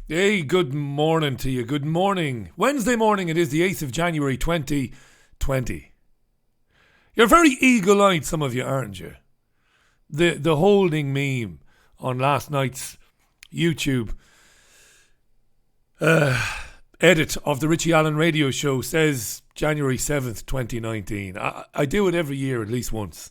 Hey, good morning to you. Good morning. Wednesday morning, it is the 8th of January 2020. You're very eagle-eyed, some of you, aren't you? The holding meme on last night's YouTube edit of the Richie Allen radio show says January 7th, 2019. I do it every year at least once.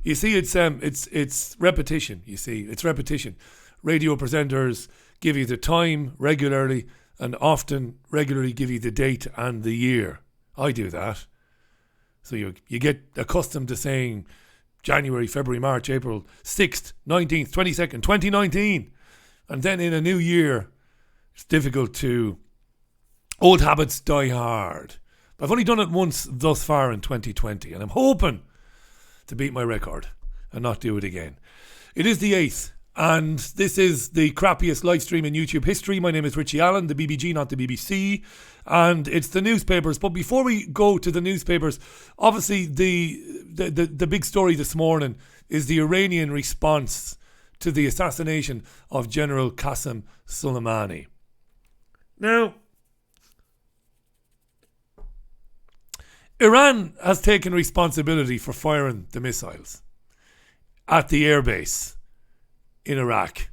You see, it's repetition. You see, it's repetition. Radio presenters give you the time regularly, and often regularly give you the date and the year. I do that, so you get accustomed to saying January, February, March, April 6th, 19th, 22nd, 2019, and then in a new year, it's difficult to. Old habits die hard. I've only done it once thus far in 2020, and I'm hoping to beat my record and not do it again. It is the 8th, and this is the crappiest live stream in YouTube history. My name is Richie Allen, the BBG, not the BBC, and it's the newspapers. But before we go to the newspapers, obviously the big story this morning is the Iranian response to the assassination of General Qasem Soleimani. Now, Iran has taken responsibility for firing the missiles at the airbase in Iraq.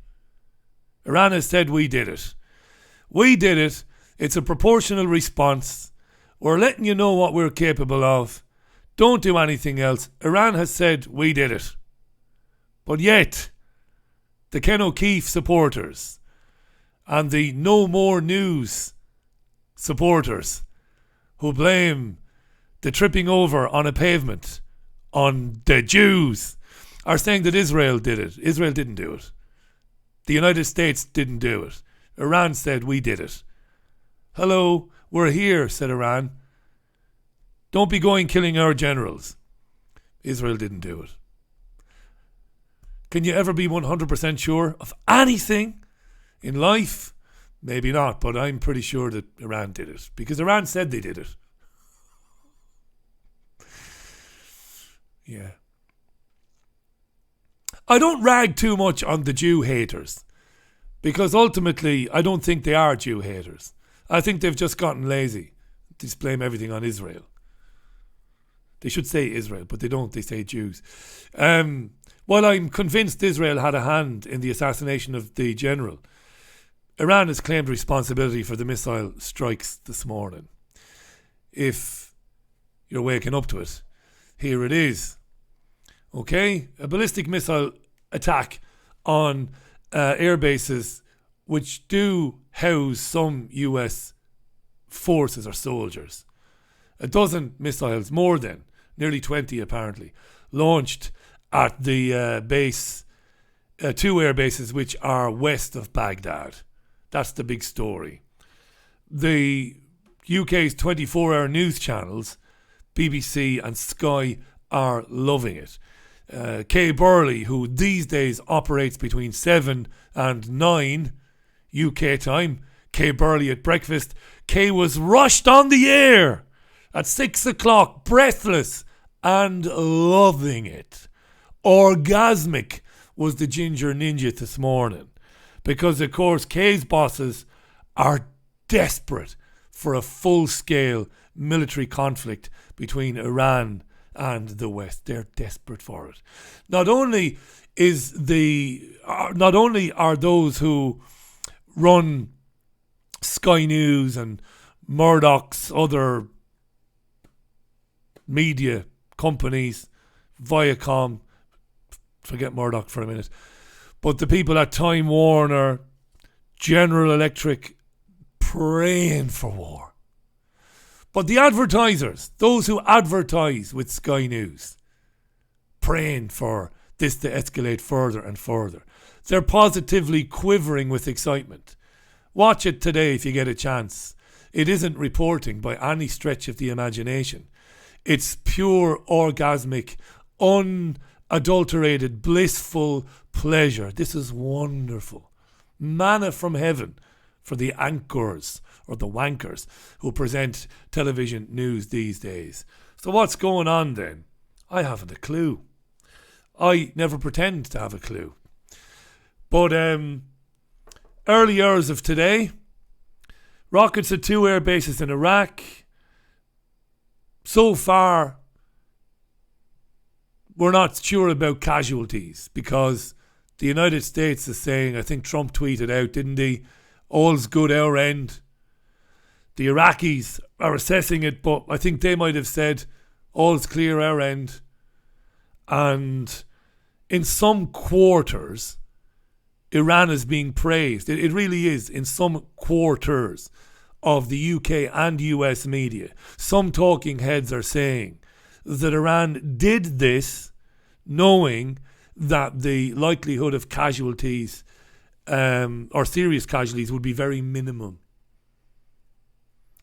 Iran has said, we did it. We did it. It's a proportional response. We're letting you know what we're capable of. Don't do anything else. Iran has said, we did it. But yet, the Ken O'Keefe supporters and the No More News supporters who blame the tripping over on a pavement on the Jews are saying that Israel did it. Israel didn't do it. The United States didn't do it. Iran said, we did it. Hello, we're here, said Iran. Don't be going killing our generals. Israel didn't do it. Can you ever be 100% sure of anything in life? Maybe not, but I'm pretty sure that Iran did it, because Iran said they did it. Yeah. I don't rag too much on the Jew haters, because ultimately I don't think they are Jew haters. I think they've just gotten lazy. They just blame everything on Israel. They should say Israel, but they don't. They say Jews. While I'm convinced Israel had a hand in the assassination of the general, Iran has claimed responsibility for the missile strikes this morning. If you're waking up to it, here it is. Okay, a ballistic missile attack on air bases which do house some US forces or soldiers. A dozen missiles, more than, nearly 20 apparently, launched at the base, two air bases which are west of Baghdad. That's the big story. The UK's 24-hour news channels, BBC and Sky, are loving it. Kay Burley, who these days operates between 7 and 9 UK time, Kay Burley at breakfast, Kay was rushed on the air at 6 o'clock, breathless and loving it. Orgasmic was the ginger ninja this morning, because of course Kay's bosses are desperate for a full-scale military conflict between Iran and the West. They're desperate for it. Not only are those who run Sky News and Murdoch's other media companies, Viacom, forget Murdoch for a minute, but the people at Time Warner, General Electric, praying for war. But the advertisers, those who advertise with Sky News, praying for this to escalate further and further. They're positively quivering with excitement. Watch it today if you get a chance. It isn't reporting by any stretch of the imagination. It's pure orgasmic, unadulterated, blissful pleasure. This is wonderful. Manna from heaven for the anchors or the wankers who present television news these days. So what's going on then? I haven't a clue. I never pretend to have a clue. But early hours of today, rockets at 2 air bases in Iraq. So far, we're not sure about casualties because the United States is saying, I think Trump tweeted out, didn't he? All's good our end. The Iraqis are assessing it, but I think they might have said, all's clear our end. And in some quarters, Iran is being praised. It really is in some quarters of the UK and US media. Some talking heads are saying that Iran did this knowing that the likelihood of casualties or serious casualties would be very minimum.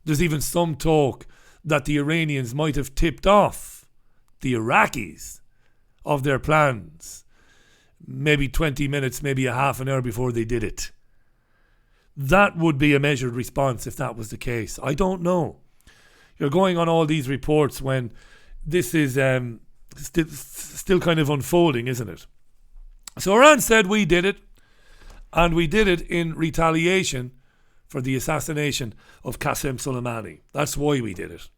There's even some talk that the Iranians might have tipped off the Iraqis of their plans maybe 20 minutes, maybe a half an hour before they did it. That would be a measured response if that was the case. I don't know. You're going on all these reports when this is still kind of unfolding, isn't it? So Iran said we did it, and we did it in retaliation for the assassination of Qasem Soleimani. That's why we did it.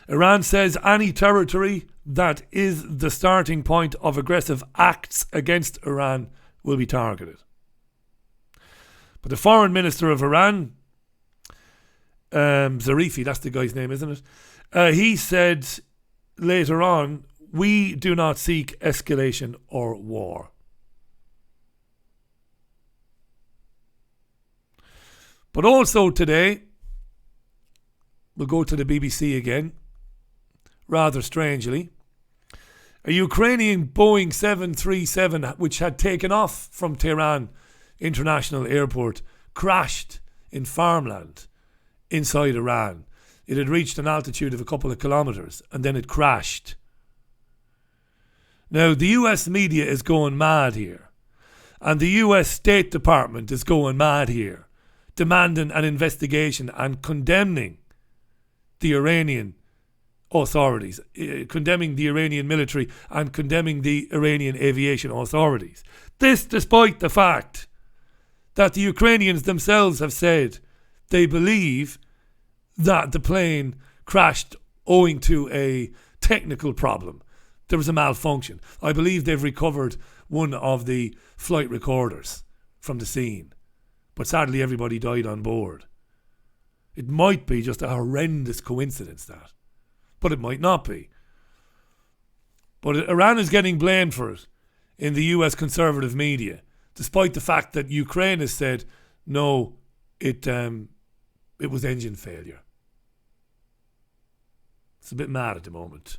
Iran says any territory that is the starting point of aggressive acts against Iran will be targeted. But the foreign minister of Iran, Zarifi, that's the guy's name, isn't it? He said later on, we do not seek escalation or war. But also today, we'll go to the BBC again, rather strangely. A Ukrainian Boeing 737, which had taken off from Tehran International Airport, crashed in farmland inside Iran. It had reached an altitude of a couple of kilometres and then it crashed. Now, the US media is going mad here, and the US State Department is going mad here, demanding an investigation and condemning the Iranian authorities, condemning the Iranian military and condemning the Iranian aviation authorities. This despite the fact that the Ukrainians themselves have said they believe that the plane crashed owing to a technical problem. There was a malfunction. I believe they've recovered one of the flight recorders from the scene, but sadly everybody died on board. It might be just a horrendous coincidence, that, but it might not be. But Iran is getting blamed for it in the US conservative media, despite the fact that Ukraine has said, no, it was engine failure. It's a bit mad at the moment.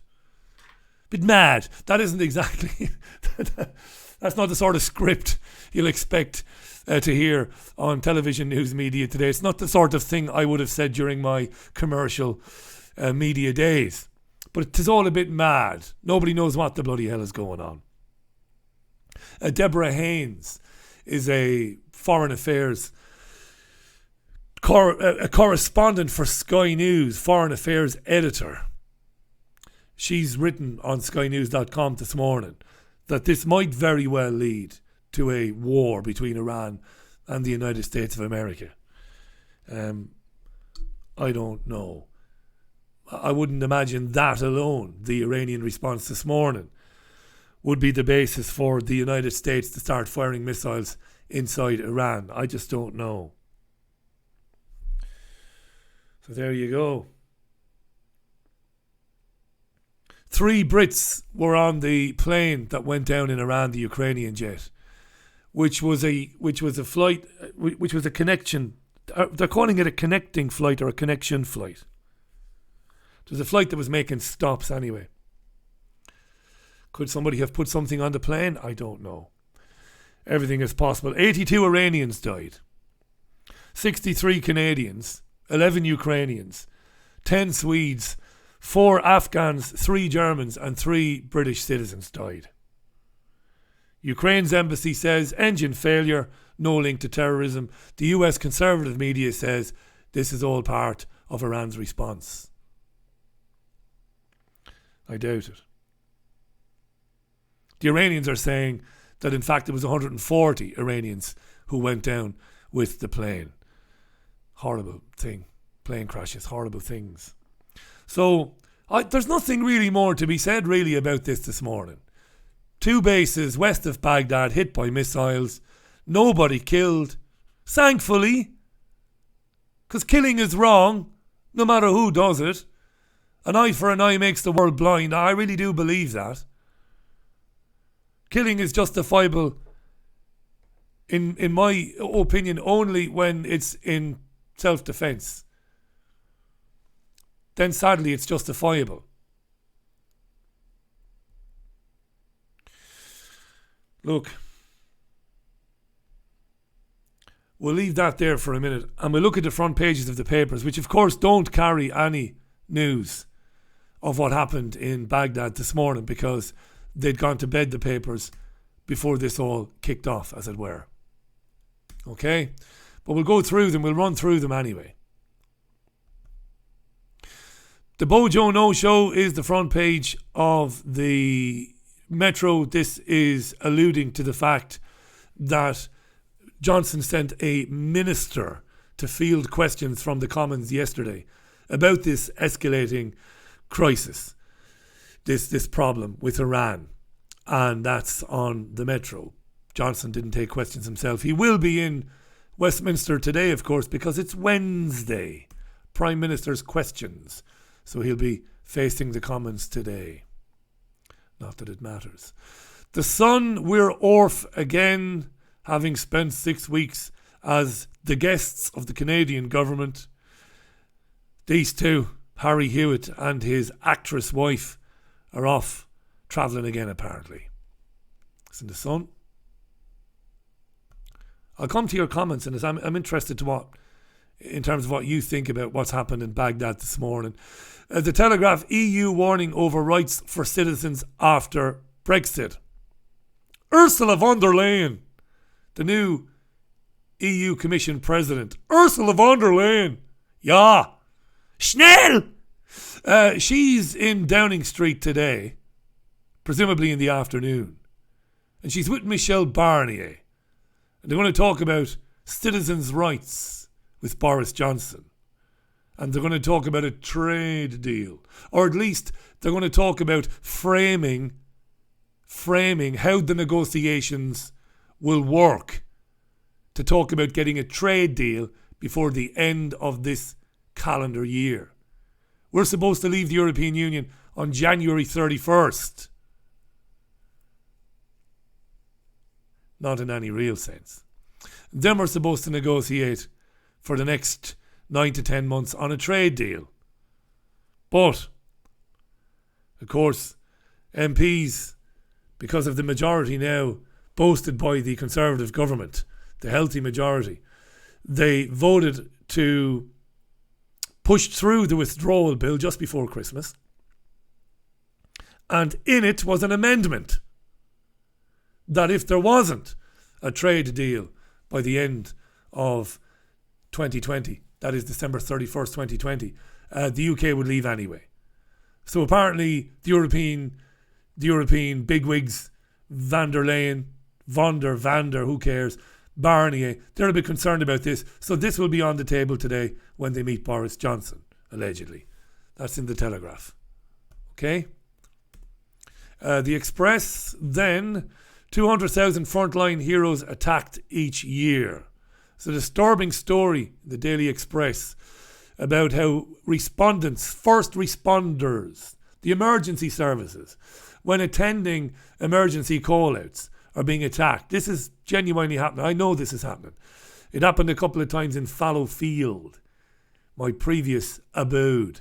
Bit mad. That isn't exactly... that's not the sort of script you'll expect to hear on television news media today. It's not the sort of thing I would have said during my commercial media days. But it is all a bit mad. Nobody knows what the bloody hell is going on. Deborah Haynes is a foreign affairs a correspondent for Sky News, foreign affairs editor. She's written on skynews.com this morning that this might very well lead to a war between Iran and the United States of America. I don't know. I wouldn't imagine that alone, the Iranian response this morning, would be the basis for the United States to start firing missiles inside Iran. I just don't know. So there you go. 3 Brits were on the plane that went down in Iran, the Ukrainian jet, which was a flight, which was a connection. They're calling it a connecting flight or a connection flight. It was a flight that was making stops anyway. Could somebody have put something on the plane? I don't know. Everything is possible. 82 Iranians died. 63 Canadians. 11 Ukrainians. 10 Swedes. 4 Afghans. 3 Germans. And 3 British citizens died. Ukraine's embassy says engine failure, no link to terrorism. The US conservative media says this is all part of Iran's response. I doubt it. The Iranians are saying that in fact it was 140 Iranians who went down with the plane. Horrible thing. Plane crashes, horrible things. So there's nothing really more to be said really about this morning. 2 bases west of Baghdad hit by missiles. Nobody killed. Thankfully. Because killing is wrong, no matter who does it. An eye for an eye makes the world blind. I really do believe that. Killing is justifiable, in my opinion, only when it's in self-defense. Then sadly it's justifiable. Look, we'll leave that there for a minute and we'll look at the front pages of the papers, which of course don't carry any news of what happened in Baghdad this morning because they'd gone to bed, the papers, before this all kicked off, as it were. Okay? But we'll go through them, we'll run through them anyway. The Bojo No Show is the front page of the Metro. This is alluding to the fact that Johnson sent a minister to field questions from the Commons yesterday about this escalating crisis, this problem with Iran. And that's on the Metro. Johnson didn't take questions himself. He will be in Westminster today, of course, because it's Wednesday. Prime Minister's questions. So he'll be facing the Commons today. Not that it matters. The Sun, we're off again, having spent 6 weeks as the guests of the Canadian government. These two, Harry Hewitt and his actress wife, are off travelling again, apparently. It's in the Sun. I'll come to your comments on this. I'm interested in terms of what you think about what's happened in Baghdad this morning. The Telegraph, EU warning over rights for citizens after Brexit. Ursula von der Leyen, the new EU Commission President. Ursula von der Leyen. Ja. Schnell! She's in Downing Street today, presumably in the afternoon. And she's with Michel Barnier. And they're going to talk about citizens' rights with Boris Johnson. And they're going to talk about a trade deal. Or at least they're going to talk about framing how the negotiations will work to talk about getting a trade deal before the end of this calendar year. We're supposed to leave the European Union on January 31st. Not in any real sense. Then we're supposed to negotiate for the next 9 to 10 months on a trade deal. But, of course, MPs, because of the majority now boasted by the Conservative government, the healthy majority, they voted to push through the withdrawal bill just before Christmas. And in it was an amendment that if there wasn't a trade deal by the end of 2020, that is December 31st, 2020, the UK would leave anyway. So apparently the European bigwigs, van der Leyen, Vander, who cares, Barnier, they're a bit concerned about this. So this will be on the table today when they meet Boris Johnson, allegedly. That's in the Telegraph. Okay? The Express, then, 200,000 frontline heroes attacked each year. It's a disturbing story, the Daily Express, about how respondents, first responders, the emergency services, when attending emergency call-outs, are being attacked. This is genuinely happening. I know this is happening. It happened a couple of times in Fallowfield, my previous abode.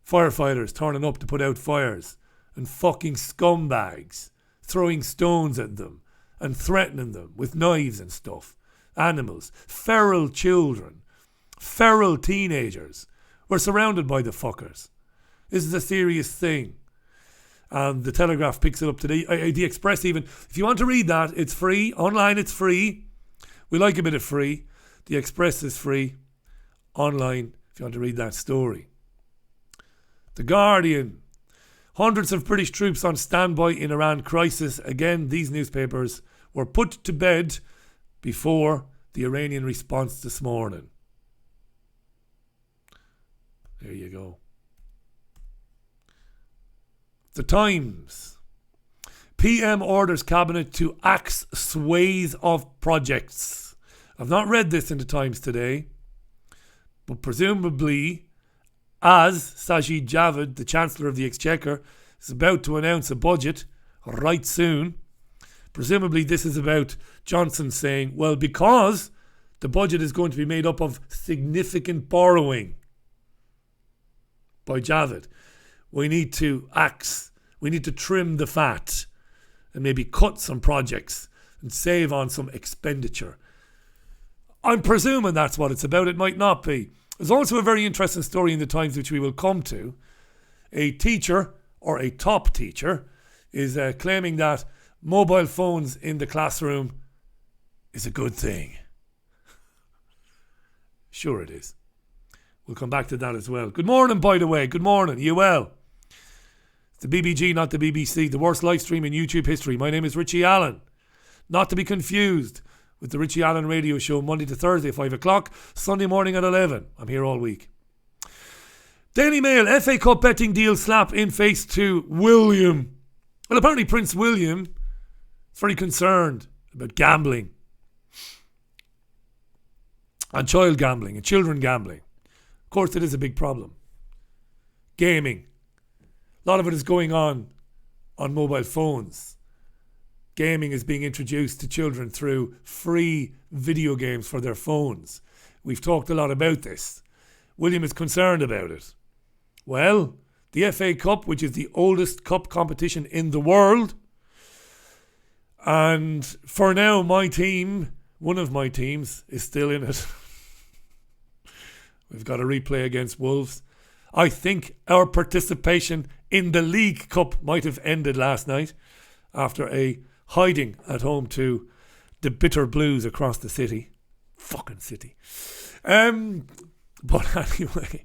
Firefighters turning up to put out fires and fucking scumbags throwing stones at them and threatening them with knives and stuff. Animals, feral children, feral teenagers. We're surrounded by the fuckers. This is a serious thing. And the Telegraph picks it up today. The Express even. If you want to read that, it's free. Online it's free. We like a bit of free. The Express is free. Online, if you want to read that story. The Guardian. Hundreds of British troops on standby in Iran crisis. Again, these newspapers were put to bed before the Iranian response this morning. There you go. The Times. PM orders cabinet to axe swathe of projects. I've not read this in the Times today, but presumably, as Sajid Javid, the Chancellor of the Exchequer, is about to announce a budget right soon, presumably this is about Johnson saying, well, because the budget is going to be made up of significant borrowing by Javid, we need to trim the fat and maybe cut some projects and save on some expenditure. I'm presuming that's what it's about. It might not be. There's also a very interesting story in the Times which we will come to. A teacher, or a top teacher, is claiming that mobile phones in the classroom is a good thing. Sure it is. We'll come back to that as well. Good morning, by the way. Good morning. You well? It's the BBG, not the BBC. The worst live stream in YouTube history. My name is Richie Allen. Not to be confused with the Richie Allen radio show Monday to Thursday at 5 o'clock, Sunday morning at 11. I'm here all week. Daily Mail, FA Cup betting deal slap in face to William. Well, apparently Prince William is very concerned about gambling. And child gambling and children gambling. Of course, it is a big problem. Gaming. A lot of it is going on mobile phones. Gaming is being introduced to children through free video games for their phones. We've talked a lot about this. William is concerned about it. Well, the FA Cup, which is the oldest cup competition in the world, and for now my team, one of my teams, is still in it. We've got a replay against Wolves. I think our participation in the League Cup might have ended last night after a hiding at home to the bitter blues across the city. Fucking city. But anyway,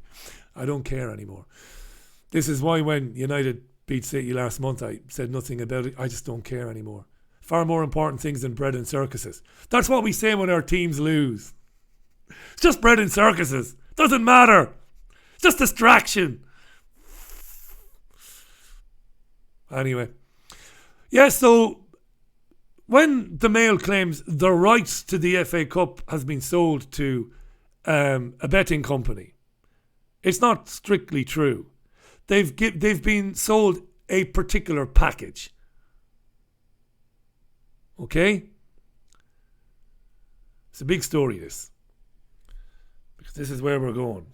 I don't care anymore. This is why when United beat City last month, I said nothing about it. I just don't care anymore. Far more important things than bread and circuses. That's what we say when our teams lose. It's just bread and circuses. Doesn't matter. It's just distraction. Anyway. Yes, so when the Mail claims the rights to the FA Cup has been sold to a betting company, it's not strictly true. They've been sold a particular package. Okay? It's a big story, this. Because this is where we're going.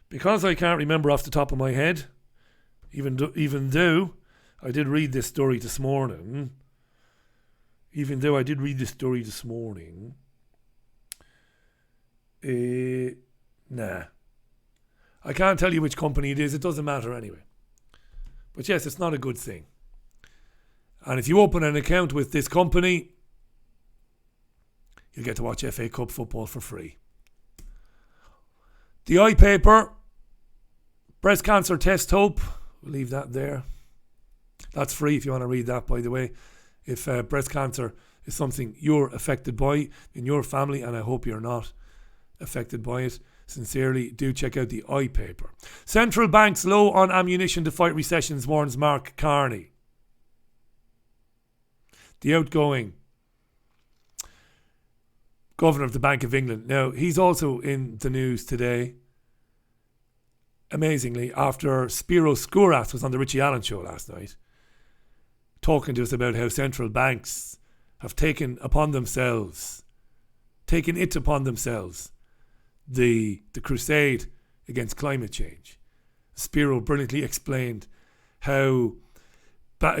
Because I can't remember off the top of my head, even though I did read this story this morning. Nah. I can't tell you which company it is. It doesn't matter anyway. But yes, it's not a good thing. And if you open an account with this company, you'll get to watch FA Cup football for free. The eye paper, breast cancer test hope. We'll leave that there. That's free if you want to read that, by the way. If breast cancer is something you're affected by in your family, and I hope you're not affected by it, sincerely, do check out the eye paper. Central banks low on ammunition to fight recessions, warns Mark Carney. The outgoing governor of the Bank of England. Now, he's also in the news today, amazingly, after Spiro Skouras was on the Richie Allen show last night, talking to us about how central banks have taken it upon themselves, the crusade against climate change. Spiro brilliantly explained how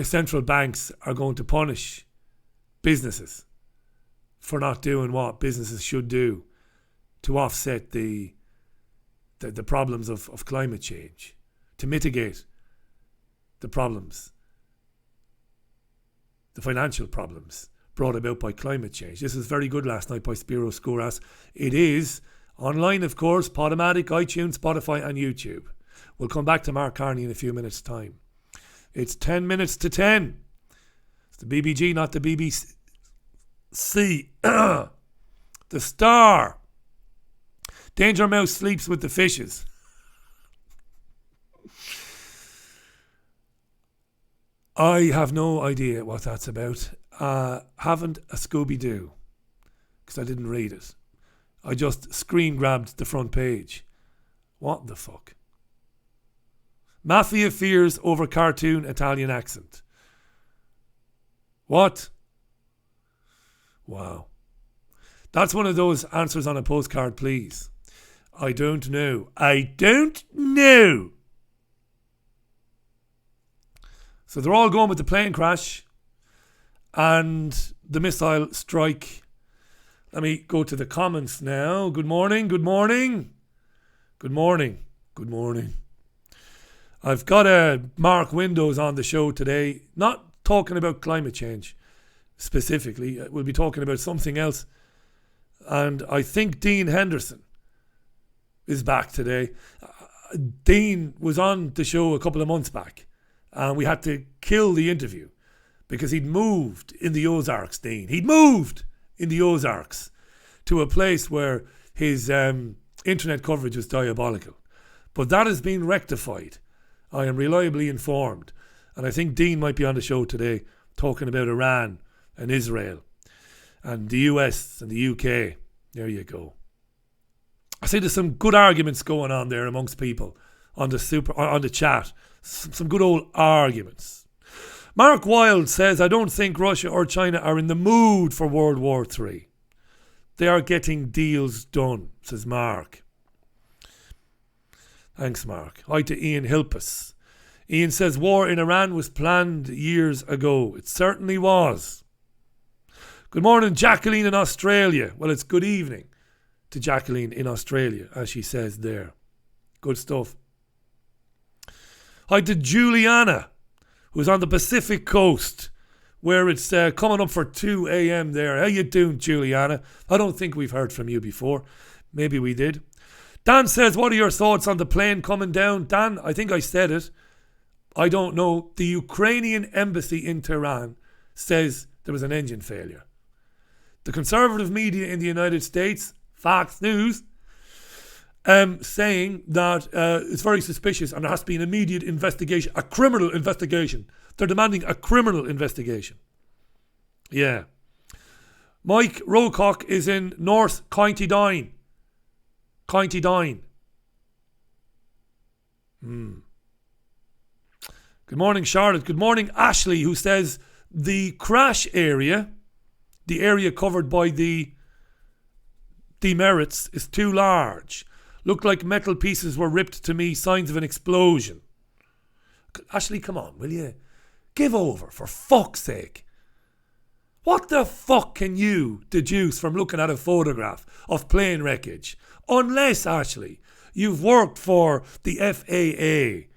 central banks are going to punish businesses for not doing what businesses should do to offset the problems of climate change, to mitigate the problems, the financial problems brought about by climate change. This was very good last night by Spiro Skouras. It is online, of course, Podomatic, iTunes, Spotify and YouTube. We'll come back to Mark Carney in a few minutes' time. It's 10 minutes to 10. It's the BBG, not the BBC. The Star. Danger Mouse sleeps with the fishes. I have no idea what that's about. Haven't a Scooby-Doo, because I didn't read it. I just screen grabbed the front page. What the fuck? Mafia fears over cartoon Italian accent. What? Wow. That's one of those answers on a postcard, please. I don't know. I don't know. So they're all going with the plane crash and the missile strike. Let me go to the comments now. Good morning, good morning. Good morning, good morning. I've got Mark Windows on the show today, not talking about climate change specifically. We'll be talking about something else. And I think Dean Henderson is back today. Dean was on the show a couple of months back, and we had to kill the interview because he'd moved in the Ozarks, Dean. He'd moved in the Ozarks to a place where his internet coverage was diabolical. But that has been rectified. I am reliably informed. And I think Dean might be on the show today talking about Iran and Israel and the US and the UK. There you go. I see there's some good arguments going on there amongst people on the chat. Some good old arguments. Mark Wilde says, I don't think Russia or China are in the mood for World War III. They are getting deals done, says Mark. Thanks, Mark. Hi to Ian Hilpus. Ian says, war in Iran was planned years ago. It certainly was. Good morning, Jacqueline in Australia. Well, it's good evening to Jacqueline in Australia, as she says there. Good stuff. Hi to Juliana, who's on the Pacific coast, where it's coming up for 2 a.m. there. How you doing, Juliana? I don't think we've heard from you before. Maybe we did. Dan says, what are your thoughts on the plane coming down? Dan, I think I said it. I don't know. The Ukrainian embassy in Tehran says there was an engine failure. The conservative media in the United States, Fox News, saying that it's very suspicious and there has to be an immediate investigation, a criminal investigation. They're demanding a criminal investigation. Yeah. Mike Rocock is in North County Down. County Down. Good morning, Charlotte. Good morning, Ashley, who says the crash area, the area covered by the demerits, is too large. Looked like metal pieces were ripped to me, signs of an explosion. Ashley, come on, will you? Give over, for fuck's sake. What the fuck can you deduce from looking at a photograph of plane wreckage? Unless, Ashley, you've worked for the FAA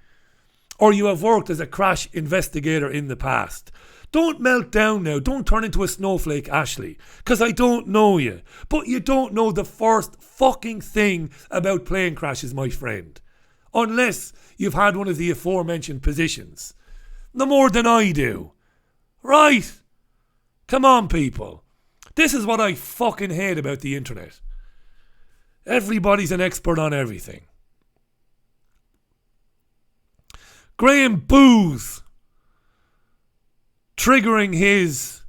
or you have worked as a crash investigator in the past. Don't melt down now. Don't turn into a snowflake, Ashley, because I don't know you. But you don't know the first fucking thing about plane crashes, my friend. Unless you've had one of the aforementioned positions. No more than I do. Right? Come on, people. This is what I fucking hate about the internet. Everybody's an expert on everything. Graham Booth triggering his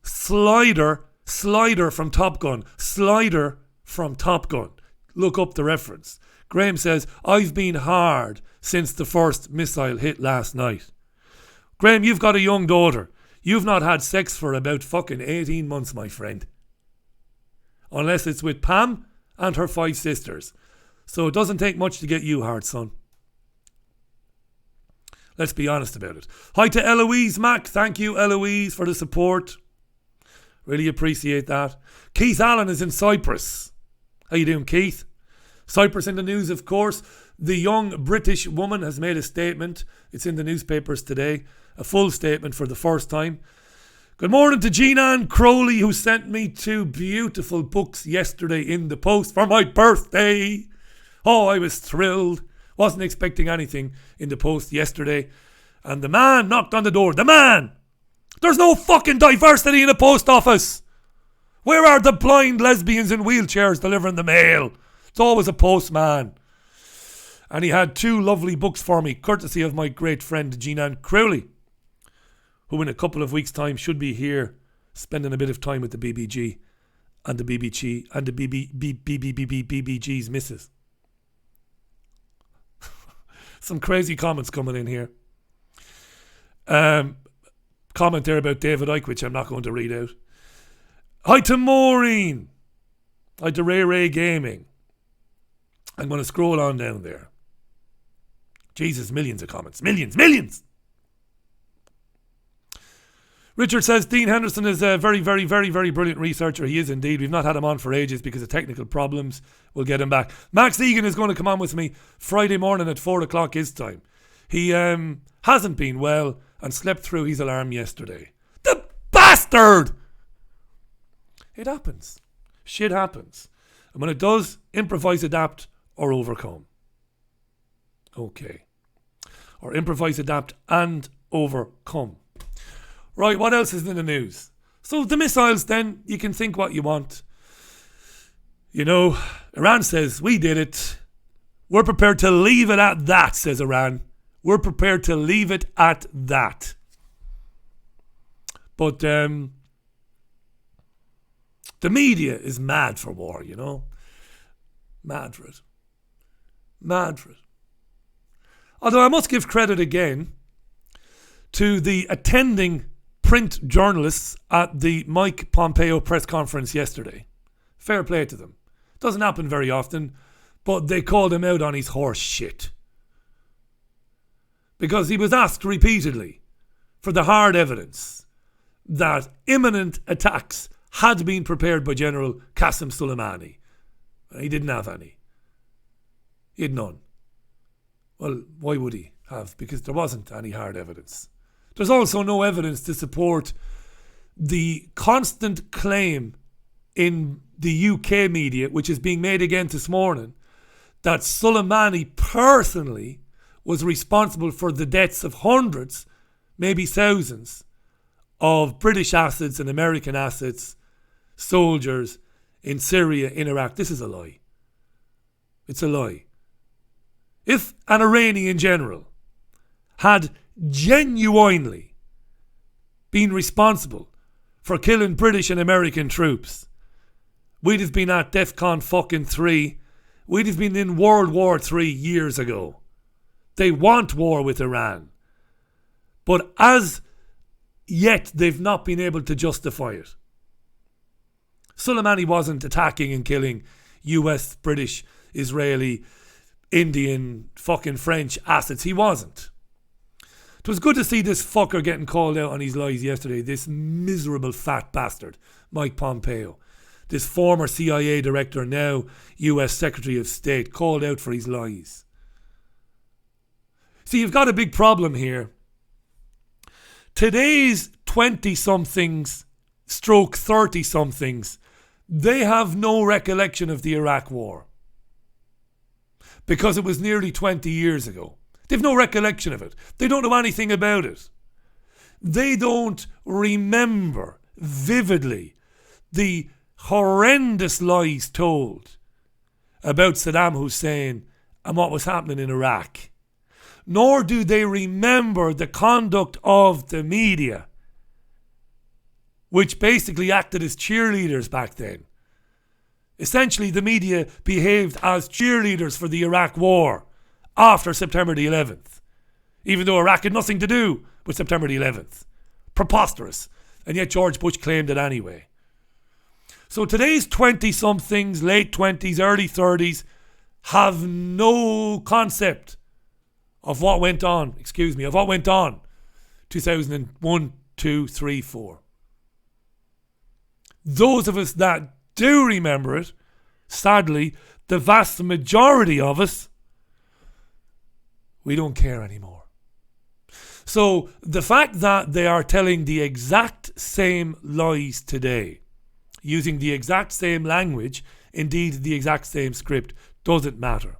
slider from Top Gun. Slider from Top Gun. Look up the reference. Graham says, I've been hard since the first missile hit last night. Graham, you've got a young daughter. You've not had sex for about fucking 18 months, my friend. Unless it's with Pam and her 5 sisters. So it doesn't take much to get you hard, son. Let's be honest about it. Hi to Eloise Mack. Thank you, Eloise, for the support. Really appreciate that. Keith Allen is in Cyprus. How you doing, Keith? Cyprus in the news, of course. The young British woman has made a statement. It's in the newspapers today. A full statement for the first time. Good morning to Jean-Anne Crowley, who sent me 2 beautiful books yesterday in the post for my birthday. Oh, I was thrilled Wasn't expecting anything in the post yesterday. And the man knocked on the door. The man! There's no fucking diversity in the post office. Where are the blind lesbians in wheelchairs delivering the mail? It's always a postman. And he had 2 lovely books for me, courtesy of my great friend Jean-Anne Crowley, who in a couple of weeks' time should be here spending a bit of time with the BBG and the BBG and the BBG's missus. Some crazy comments coming in here. Comment there about David Icke, which I'm not going to read out. Hi to Maureen. Hi to Ray Gaming. I'm going to scroll on down there. Jesus, millions of comments. Millions! Richard says, Dean Henderson is a very, very, very, very brilliant researcher. He is indeed. We've not had him on for ages because of technical problems. We'll get him back. Max Egan is going to come on with me Friday morning at 4 o'clock his time. He hasn't been well and slept through his alarm yesterday. The bastard! It happens. Shit happens. And when it does, improvise, adapt, or overcome. Okay. Or improvise, adapt, and overcome. Right, what else is in the news? So the missiles then, you can think what you want. You know, Iran says, we did it. We're prepared to leave it at that, says Iran. We're prepared to leave it at that. But the media is mad for war, you know. Mad for it. Although I must give credit again to the attending print journalists at the Mike Pompeo press conference yesterday. Fair play to them. Doesn't happen very often, but they called him out on his horse shit. Because he was asked repeatedly for the hard evidence that imminent attacks had been prepared by General Qasem Soleimani. He didn't have any. He had none. Well, why would he have? Because there wasn't any hard evidence. There's also no evidence to support the constant claim in the UK media, which is being made again this morning, that Soleimani personally was responsible for the deaths of hundreds, maybe thousands, of British assets and American assets, soldiers in Syria, in Iraq. This is a lie. It's a lie. If an Iranian general had genuinely been responsible for killing British and American troops, we'd have been at DEFCON fucking 3. We'd have been in World War 3 years ago. They want war with Iran. But as yet, they've not been able to justify it. Soleimani wasn't attacking and killing US, British, Israeli, Indian, fucking French assets. He wasn't. It was good to see this fucker getting called out on his lies yesterday. This miserable fat bastard, Mike Pompeo. This former CIA director, now US Secretary of State, called out for his lies. See, you've got a big problem here. Today's 20-somethings stroke 30-somethings, they have no recollection of the Iraq War. Because it was nearly 20 years ago. They've no recollection of it. They don't know anything about it. They don't remember vividly the horrendous lies told about Saddam Hussein and what was happening in Iraq. Nor do they remember the conduct of the media, which basically acted as cheerleaders back then. Essentially, the media behaved as cheerleaders for the Iraq War after September the 11th, even though Iraq had nothing to do with September the 11th. Preposterous. And yet George Bush claimed it anyway. So today's 20-somethings, late 20s, early 30s, have no concept of what went on, 2001, 2, 3, 4. Those of us that do remember it, sadly, the vast majority of us, we don't care anymore. So the fact that they are telling the exact same lies today, using the exact same language, indeed the exact same script, doesn't matter.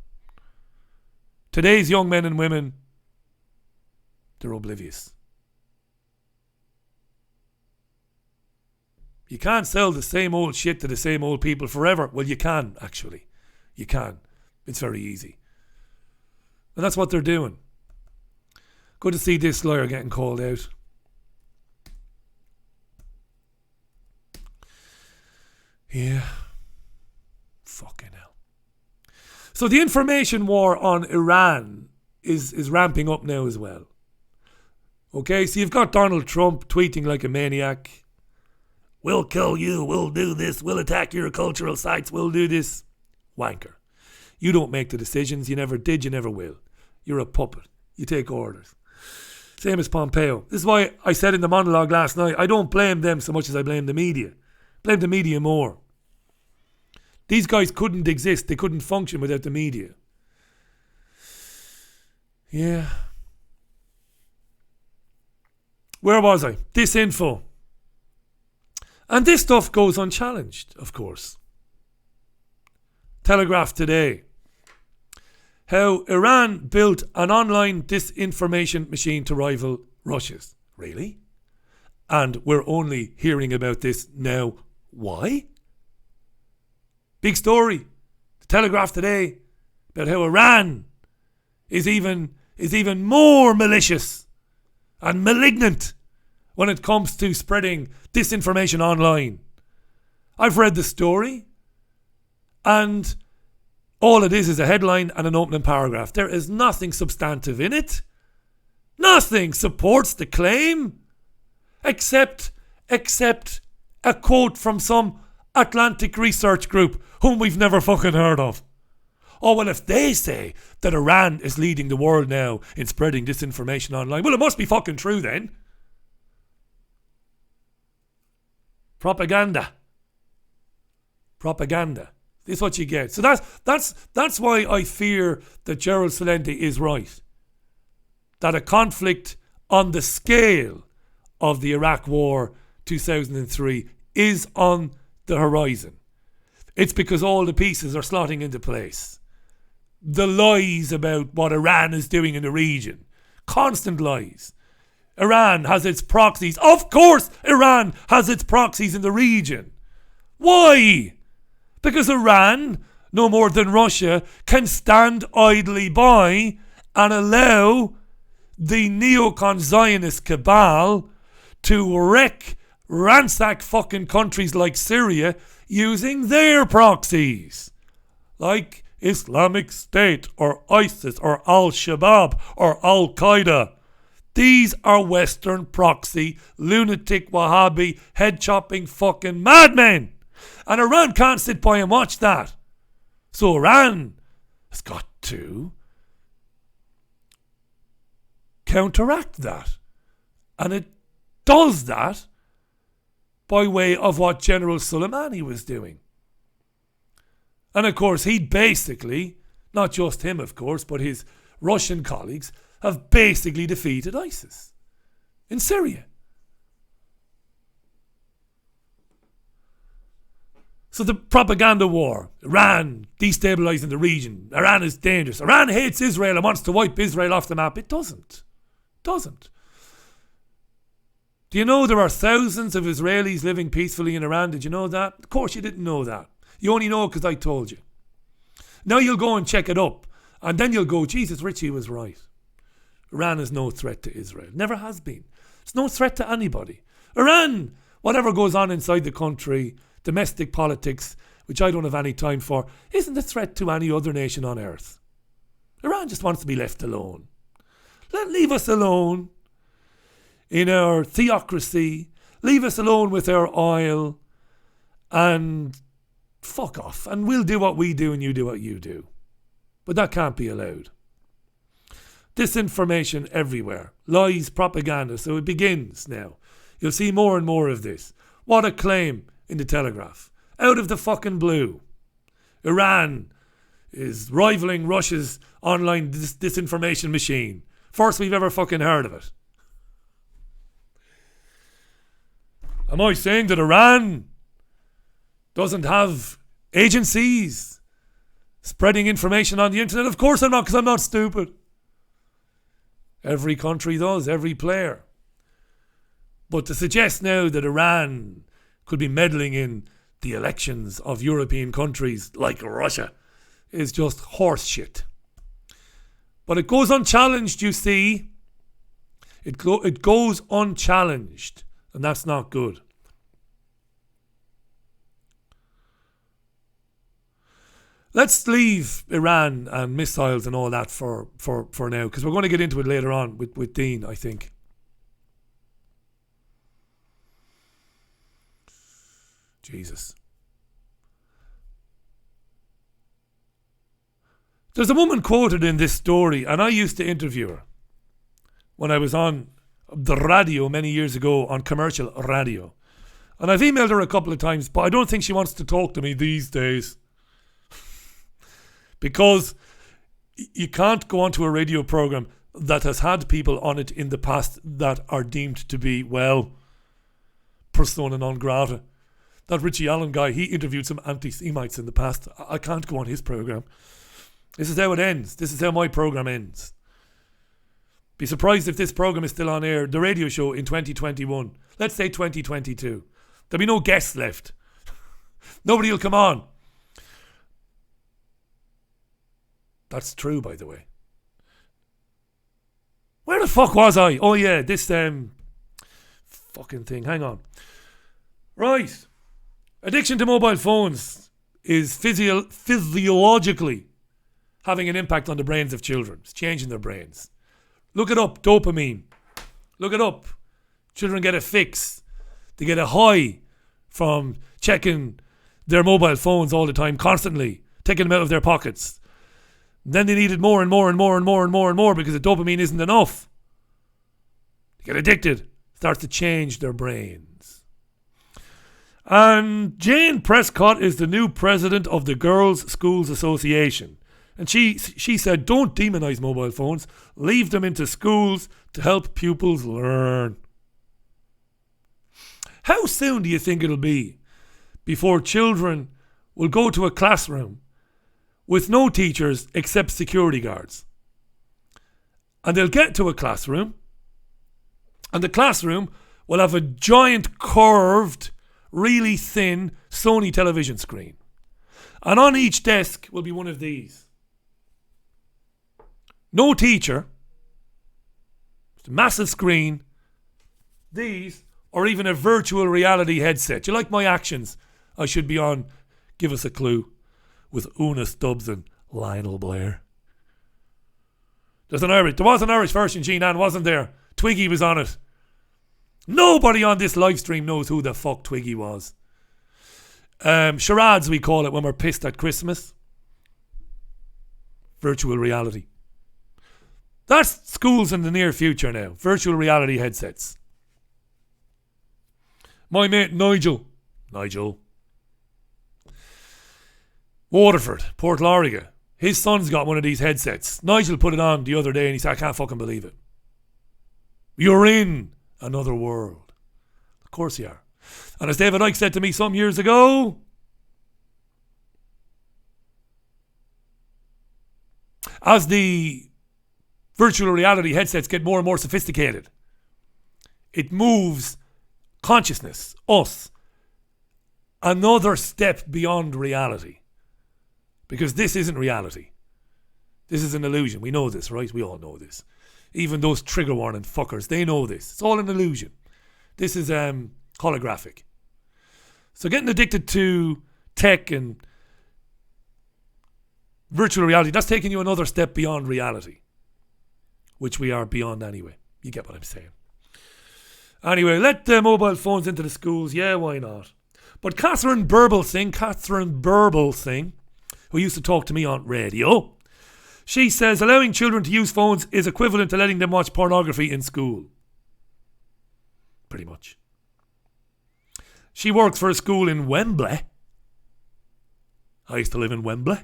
Today's young men and women, they're oblivious. You can't sell the same old shit to the same old people forever. Well, you can, actually. You can. It's very easy. And that's what they're doing. Good to see this lawyer getting called out. Yeah. Fucking hell. So the information war on Iran is ramping up now as well. Okay, so you've got Donald Trump tweeting like a maniac. We'll kill you, we'll do this, we'll attack your cultural sites, we'll do this. Wanker. You don't make the decisions, you never did, you never will. You're a puppet. You take orders. Same as Pompeo. This is why I said in the monologue last night, I don't blame them so much as I blame the media. Blame the media more. These guys couldn't exist. They couldn't function without the media. Yeah. Where was I? Disinfo. And this stuff goes unchallenged, of course. Telegraph today. How Iran built an online disinformation machine to rival Russia's. Really? And we're only hearing about this now. Why? Big story. The Telegraph today about how Iran is even more malicious and malignant when it comes to spreading disinformation online. I've read the story, and all it is a headline and an opening paragraph. There is nothing substantive in it. Nothing supports the claim except a quote from some Atlantic research group whom we've never fucking heard of. Oh, well, if they say that Iran is leading the world now in spreading disinformation online, well, it must be fucking true then. Propaganda. This is what you get. So that's why I fear that Gerald Celente is right. That a conflict on the scale of the Iraq War 2003 is on the horizon. It's because all the pieces are slotting into place. The lies about what Iran is doing in the region. Constant lies. Iran has its proxies. Of course Iran has its proxies in the region. Why? Because Iran, no more than Russia, can stand idly by and allow the neocon Zionist cabal to ransack fucking countries like Syria using their proxies. Like Islamic State or ISIS or Al-Shabaab or Al-Qaeda. These are Western proxy, lunatic, Wahhabi, head-chopping fucking madmen. And Iran can't sit by and watch that. So Iran has got to counteract that. And it does that by way of what General Soleimani was doing. And of course, he basically, not just him of course, but his Russian colleagues, have basically defeated ISIS in Syria. So the propaganda war, Iran destabilising the region, Iran is dangerous, Iran hates Israel and wants to wipe Israel off the map. It doesn't. Do you know there are thousands of Israelis living peacefully in Iran? Did you know that? Of course you didn't know that. You only know because I told you. Now you'll go and check it up. And then you'll go, Jesus, Richie was right. Iran is no threat to Israel. Never has been. It's no threat to anybody. Iran, whatever goes on inside the country, domestic politics, which I don't have any time for, isn't a threat to any other nation on earth. Iran just wants to be left alone. Leave us alone in our theocracy. Leave us alone with our oil. And fuck off. And we'll do what we do and you do what you do. But that can't be allowed. Disinformation everywhere. Lies, propaganda. So it begins now. You'll see more and more of this. What a claim in the Telegraph. Out of the fucking blue. Iran is rivaling Russia's online disinformation machine. First we've ever fucking heard of it. Am I saying that Iran doesn't have agencies Spreading information on the internet? Of course I'm not, because I'm not stupid. Every country does, every player. But to suggest now that Iran could be meddling in the elections of European countries like Russia is just horse shit. But it goes unchallenged, you see. It goes unchallenged, and that's not good. Let's leave Iran and missiles and all that for now, because we're going to get into it later on with Dean, I think. Jesus. There's a woman quoted in this story, and I used to interview her when I was on the radio many years ago, on commercial radio. And I've emailed her a couple of times, but I don't think she wants to talk to me these days. Because you can't go onto a radio program that has had people on it in the past that are deemed to be, well, persona non grata. That Richie Allen guy, he interviewed some anti-Semites in the past. I can't go on his program. This is how it ends. This is how my program ends. Be surprised if this program is still on air, the radio show, in 2021. Let's say 2022. There'll be no guests left. Nobody will come on. That's true, by the way. Where the fuck was I? Oh yeah, this fucking thing. Hang on. Right. Addiction to mobile phones is physiologically having an impact on the brains of children. It's changing their brains. Look it up, dopamine. Look it up. Children get a fix. They get a high from checking their mobile phones all the time, constantly, taking them out of their pockets. Then they needed more and more and more and more and more and more because the dopamine isn't enough. They get addicted. Starts to change their brains. And Jane Prescott is the new president of the Girls' Schools Association. And she said, don't demonise mobile phones. Leave them into schools to help pupils learn. How soon do you think it'll be before children will go to a classroom with no teachers except security guards? And they'll get to a classroom, and the classroom will have a giant curved, really thin Sony television screen. And on each desk will be one of these. No teacher, massive screen, these, or even a virtual reality headset. Do you like my actions? I should be on Give Us a Clue with Una Stubbs and Lionel Blair. There was an Irish version, Jean Ann, wasn't there? Twiggy was on it. Nobody on this live stream knows who the fuck Twiggy was. Charades, we call it when we're pissed at Christmas. Virtual reality. That's schools in the near future now. Virtual reality headsets. My mate Nigel. Waterford, Port Loriga. His son's got one of these headsets. Nigel put it on the other day and he said, I can't fucking believe it. You're in another world. Of course you are. And as David Icke said to me some years ago, as the virtual reality headsets get more and more sophisticated, it moves consciousness, us, another step beyond reality. Because this isn't reality. This is an illusion. We know this, right? We all know this. Even those trigger warning fuckers, they know this. It's all an illusion. This is holographic. So getting addicted to tech and virtual reality, that's taking you another step beyond reality. Which we are beyond anyway. You get what I'm saying. Anyway, let the mobile phones into the schools. Yeah, why not? But Catherine Burblesing, who used to talk to me on radio, she says allowing children to use phones is equivalent to letting them watch pornography in school. Pretty much. She works for a school in Wembley. I used to live in Wembley.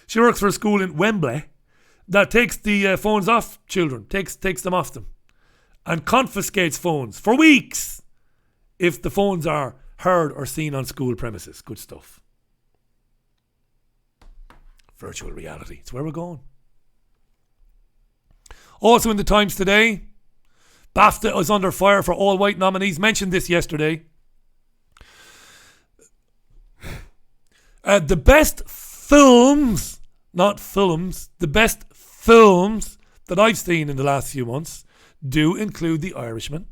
She works for a school in Wembley that takes the phones off children, takes them off them, and confiscates phones for weeks if the phones are heard or seen on school premises. Good stuff. Virtual reality. It's where we're going. Also in the Times today, BAFTA is under fire for all white nominees. Mentioned this yesterday. The best films, not films, the best films that I've seen in the last few months do include The Irishman,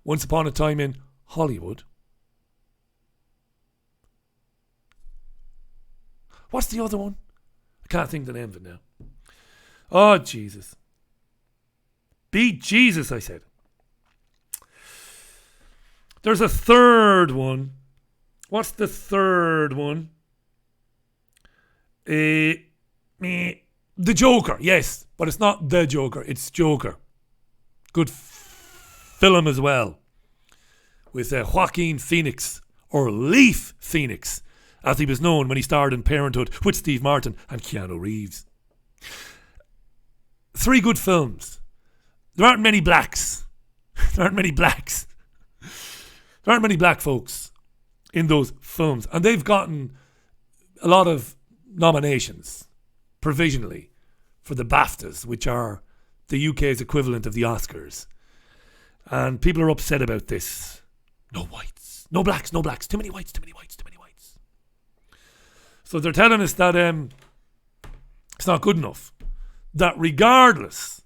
Once Upon a Time in Hollywood. What's the other one? I can't think the name of it now. Oh, Jesus. Beat Jesus, I said. There's a third one. What's the third one? The Joker, yes. But it's not The Joker, it's Joker. Good film as well. With Joaquin Phoenix, or Leaf Phoenix, as he was known when he starred in Parenthood with Steve Martin and Keanu Reeves. 3 good films. There aren't many blacks. There aren't many blacks. There aren't many black folks in those films. And they've gotten a lot of nominations, provisionally, for the BAFTAs, which are the UK's equivalent of the Oscars. And people are upset about this. No whites. No blacks. Too many whites. So they're telling us that it's not good enough. That regardless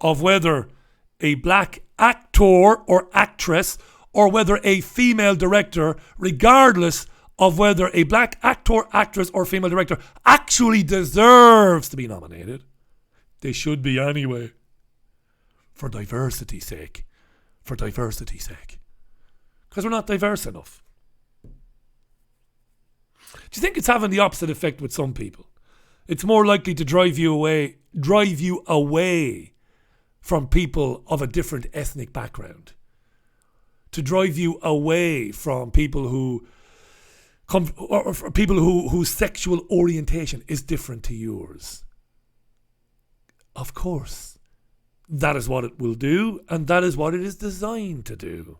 of whether a black actor or actress, or whether a female director, regardless of whether a black actor, actress, or female director actually deserves to be nominated, they should be anyway. For diversity's sake. Because we're not diverse enough. Do you think it's having the opposite effect with some people? It's more likely to drive you away from people of a different ethnic background. To drive you away from people who come, or people whose sexual orientation is different to yours. Of course, that is what it will do, and that is what it is designed to do.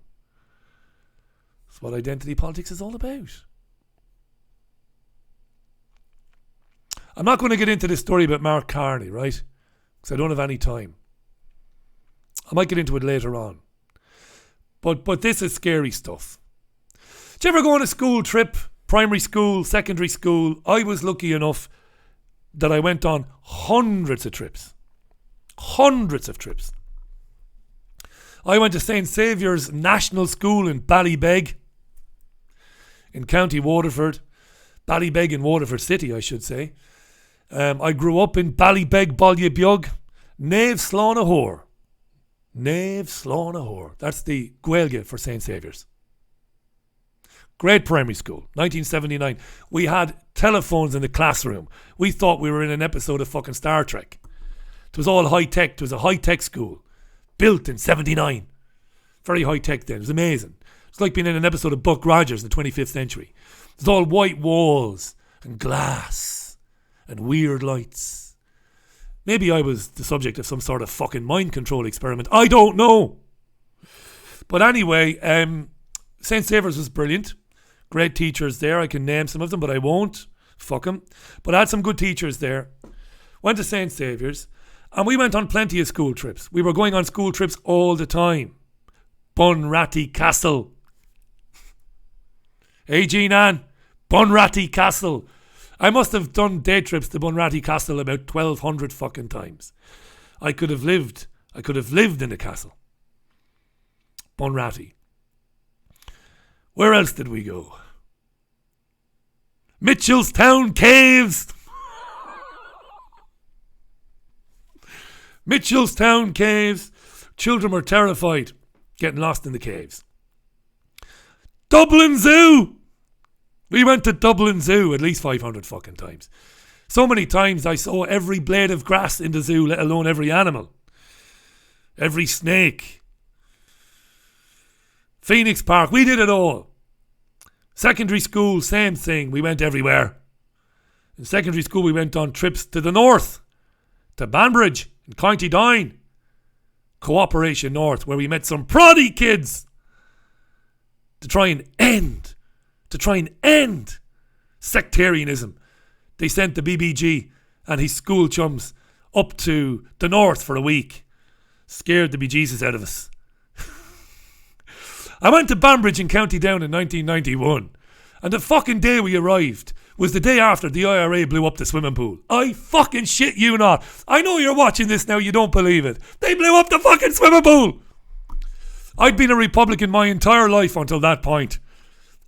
That's what identity politics is all about. I'm not going to get into this story about Mark Carney, right? Because I don't have any time. I might get into it later on. But this is scary stuff. Did you ever go on a school trip? Primary school, secondary school? I was lucky enough that I went on hundreds of trips. Hundreds of trips. I went to St. Saviour's National School in Ballybeg, in County Waterford. Ballybeg in Waterford City, I should say. I grew up in Ballybeg, Ballybeog, Nave Slánahor. That's the Gaeilge for St. Saviour's. Great primary school, 1979. We had telephones in the classroom. We thought we were in an episode of fucking Star Trek. It was all high tech. It was a high tech school, built in 79. Very high tech then. It was amazing. It's like being in an episode of Buck Rogers in the 25th century. It was all white walls and glass and weird lights. Maybe I was the subject of some sort of fucking mind control experiment. I don't know. But anyway, St. Saviour's was brilliant. Great teachers there. I can name some of them, but I won't. Fuck them. But I had some good teachers there. Went to St. Saviour's. And we went on plenty of school trips. We were going on school trips all the time. Bunratty Castle. Hey, Jean-Ann. Bunratty Castle. I must have done day trips to Bunratty Castle about 1,200 fucking times. I could have lived in the castle. Bunratty. Where else did we go? Mitchellstown Caves. Mitchellstown Caves. Children were terrified getting lost in the caves. Dublin Zoo. We went to Dublin Zoo at least 500 fucking times. So many times I saw every blade of grass in the zoo, let alone every animal. Every snake. Phoenix Park, we did it all. Secondary school, same thing. We went everywhere. In secondary school, we went on trips to the north, to Banbridge and County Down, Cooperation North, where we met some proddy kids to try and end sectarianism, they sent the BBG and his school chums up to the north for a week. Scared the bejesus out of us. I went to Banbridge in County Down in 1991, and the fucking day we arrived was the day after the IRA blew up the swimming pool. I fucking shit you not. I know you're watching this now, you don't believe it. They blew up the fucking swimming pool. I'd been a Republican my entire life until that point.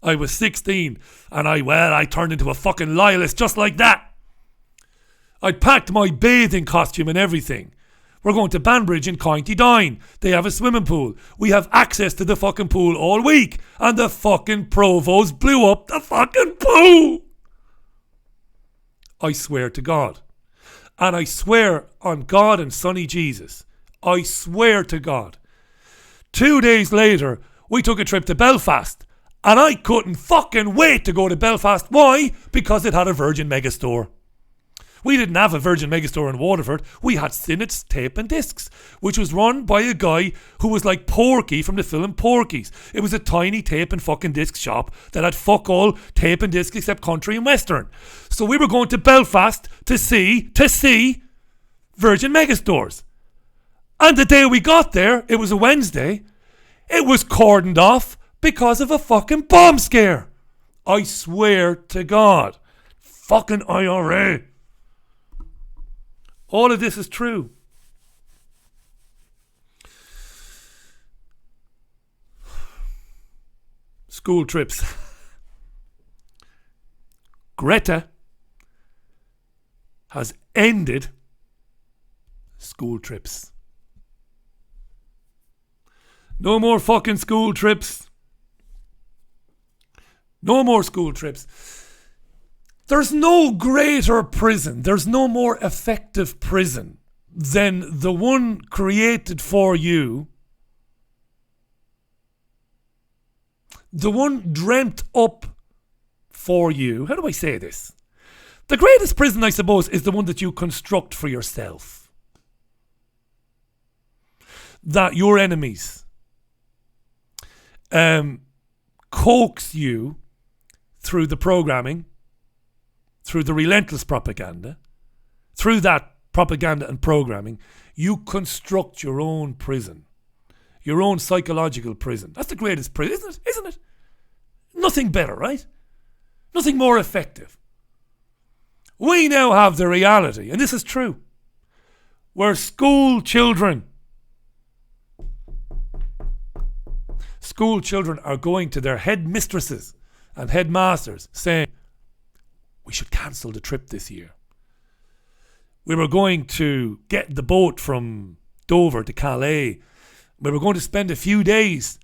I was 16 and I turned into a fucking loyalist just like that. I'd packed my bathing costume and everything. We're going to Banbridge in County Down. They have a swimming pool. We have access to the fucking pool all week. And the fucking provost blew up the fucking pool. I swear to God. And I swear on God and Sonny Jesus. I swear to God. 2 days later, we took a trip to Belfast. And I couldn't fucking wait to go to Belfast. Why? Because it had a Virgin Megastore. We didn't have a Virgin Megastore in Waterford. We had Sinnett's Tape and Discs, which was run by a guy who was like Porky from the film Porky's. It was a tiny tape and fucking disc shop that had fuck all tape and discs except country and western. So we were going to Belfast to see Virgin Megastores. And the day we got there, it was a Wednesday, it was cordoned off because of a fucking bomb scare. I swear to God. Fucking IRA. All of this is true. School trips. Greta has ended school trips. No more fucking school trips. No more school trips. There's no greater prison, there's no more effective prison than the one created for you, the one dreamt up for you. How do I say this? The greatest prison, I suppose, is the one that you construct for yourself. That your enemies coax you through the programming, through the relentless propaganda, through that propaganda and programming, you construct your own prison, your own psychological prison. That's the greatest prison, isn't it? Nothing better, right? Nothing more effective. We now have the reality, and this is true, where school children are going to their headmistresses and headmasters saying, we should cancel the trip this year. We were going to get the boat from Dover to Calais. We were going to spend a few days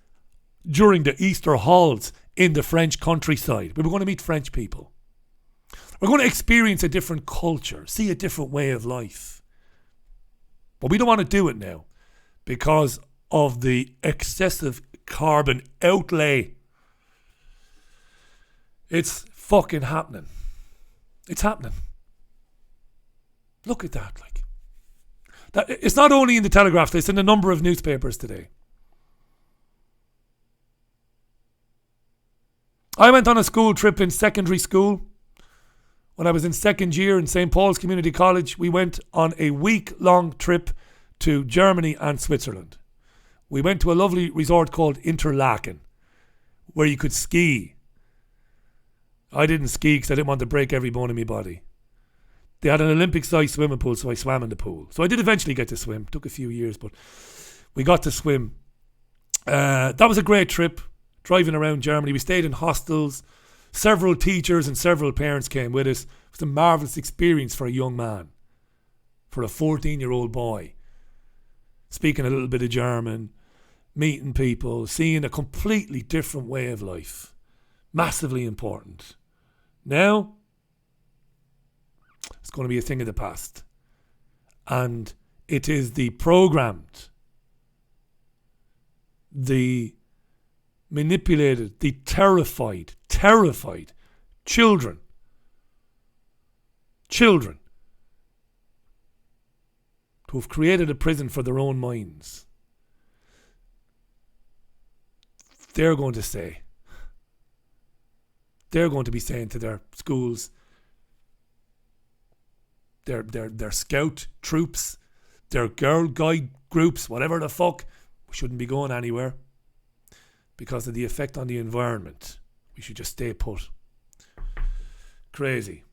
during the Easter halls in the French countryside. We were going to meet French people. We're going to experience a different culture, see a different way of life. But we don't want to do it now because of the excessive carbon outlay. It's fucking happening. It's happening. Look at that, it's not only in the Telegraph, it's in a number of newspapers today. I went on a school trip in secondary school. When I was in second year in St. Paul's Community College, we went on a week-long trip to Germany and Switzerland. We went to a lovely resort called Interlaken, where you could ski. I didn't ski because I didn't want to break every bone in my body. They had an Olympic-sized swimming pool, so I swam in the pool. So I did eventually get to swim. It took a few years, but we got to swim. That was a great trip, driving around Germany. We stayed in hostels. Several teachers and several parents came with us. It was a marvellous experience for a young man, for a 14-year-old boy. Speaking a little bit of German, meeting people, seeing a completely different way of life. Massively important. Now, it's going to be a thing of the past. And it is the programmed, the manipulated, the terrified children who have created a prison for their own minds. They're going to be saying to their schools, their scout troops, their girl guide groups, whatever the fuck, shouldn't be going anywhere because of the effect on the environment. We should just stay put. Crazy.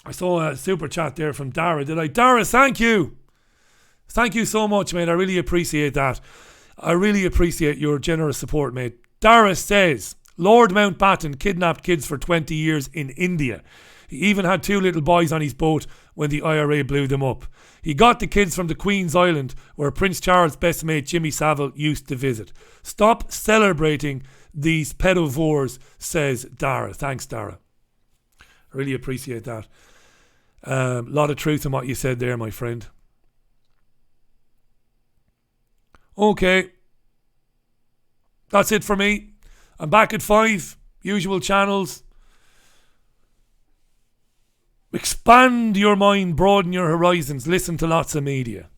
I saw a super chat there from Dara. Did I? Dara, thank you. Thank you so much, mate. I really appreciate that. I really appreciate your generous support, mate. Dara says, Lord Mountbatten kidnapped kids for 20 years in India. He even had 2 little boys on his boat when the IRA blew them up. He got the kids from the Queen's Island, where Prince Charles' best mate Jimmy Savile used to visit. Stop celebrating these pedovores, says Dara. Thanks, Dara. I really appreciate that. A lot of truth in what you said there, my friend. Okay. That's it for me. I'm back at 5. Usual channels. Expand your mind, broaden your horizons, listen to lots of media.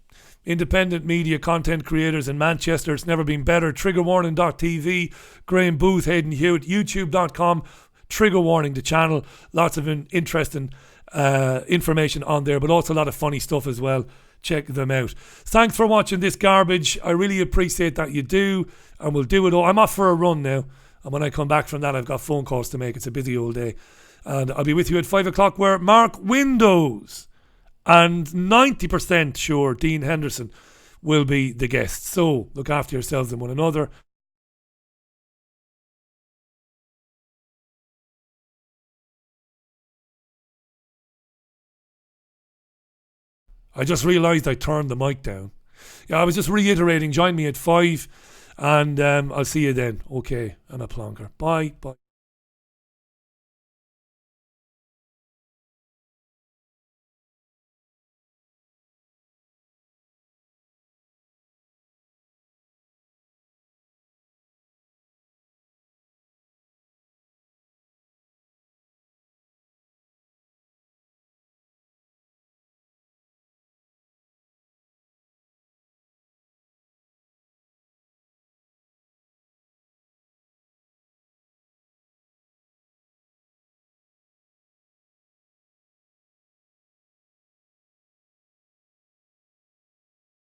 Independent media content creators in Manchester, it's never been better. Triggerwarning.tv, Graham Booth, Hayden Hewitt, YouTube.com, Trigger Warning, the channel. Lots of interesting information on there, but also a lot of funny stuff as well. Check them out. Thanks for watching this garbage. I really appreciate that you do, and we'll do it all. I'm off for a run now, and when I come back from that, I've got phone calls to make. It's a busy old day. And I'll be with you at 5 o'clock where Mark Windows and 90% sure Dean Henderson will be the guest. So look after yourselves and one another. I just realised I turned the mic down. Yeah, I was just reiterating, join me at 5 and I'll see you then. Okay, I'm a plonker. Bye. Bye.